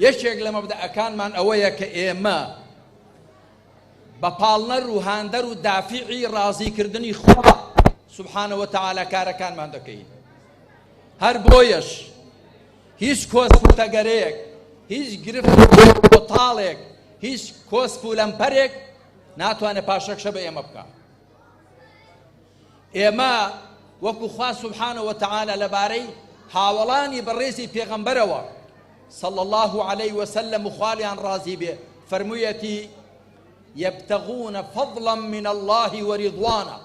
یەکێک لە مەبدەئەکانمان ئەوەیە کە ئێمە بە پاڵنەر و هاندەر و دافیعی ڕازیکردنی خوا سوبحانەوە وتەعالە کارەکانمان دەکەین. هەر بۆیەش هیچ کۆسپوتەگەرەیەک، هیچ گرفت کۆتاڵێک، هیچ کۆسپولەمپەرێک ناتوانێت پاشەکشە بە ئێمە بکە. ئێمە وەکو خوا سوبحانەوە وتەعالە لەبارەی هاوڵانی بەڕێزی پێغەمبەرەوە صلى الله عليه وسلم خوالیان ڕازی بێ فەرموویەتی يبتغون فضلا من الله ورضوانا.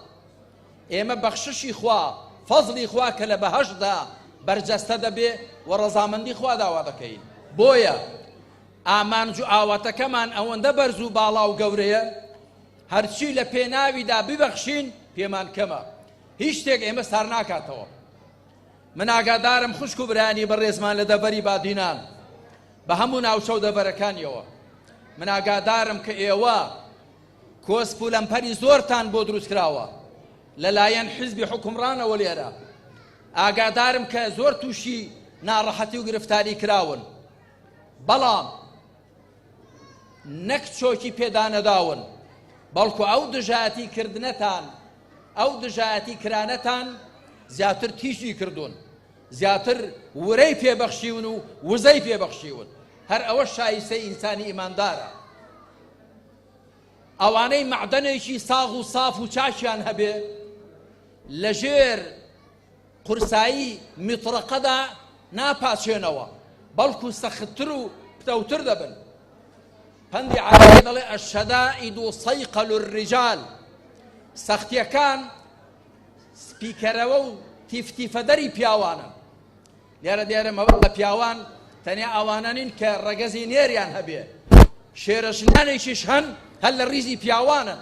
ئێمە بەخششی خوا فەزلی خوا کە لە بەهەشتدا بەرجەستە دەبێ و ڕەزامەندی خوا داوا دەکەین. بۆیە ئامانج و ئاواتەکەمان ئەوەندە بەرز و باڵا و گەورەیە هەرچی لە پێناویدا ببەخشین پێمان کەمە، هیچ شتێک ئێمە سار ناکاتەوە. من ئاگادارم خوشک و برانی بەڕێزمان لە دەڤەری بادینان بە هەموو ناوچە و دەڤەرەکانیەوە، من ئاگادارم کە ئێوە کۆسپولەمپەری زۆرتان بۆ دروست کراوە لەلایەن حیزبی حکومڕانەوە لێرە، ئاگادارم کە زۆر تووشی ناڕەحەتی و گرفتاری کراون، بەڵام نەک چۆکی پێدانەداون، بەڵکو ئەو دژایەتی کردنەتان، ئەو دژایەتی کرانەتان زیاتر تیژی کردوون، زیاتر ورەی پێبەخشیون و وزەی پێبەخشیون. هەر ئەوە شایستەی ئینسانی ئیماندارە. ئەوانەی مەعدەنێکی ساغ و ساف و چاچیان هەبێ لەژێر قورسایی میتڕەقەدا ناپاچێنەوە، بەڵکو سەختتر و پتەوتر دەبن. پەندی عەرەبی دەڵێ ئەشەدائید سەیقەل الرجال، سەختیەکان سپیکەرەوە و تیفتیفەدەری پیاوانن. لێرە دیارە مەبەست لە پیاوان تەنیا ئەوانە نین کە ڕەگەزی نێریان هەبێ، شێرەشنانێکیش هەن هەر لە ڕیزی پیاوانن.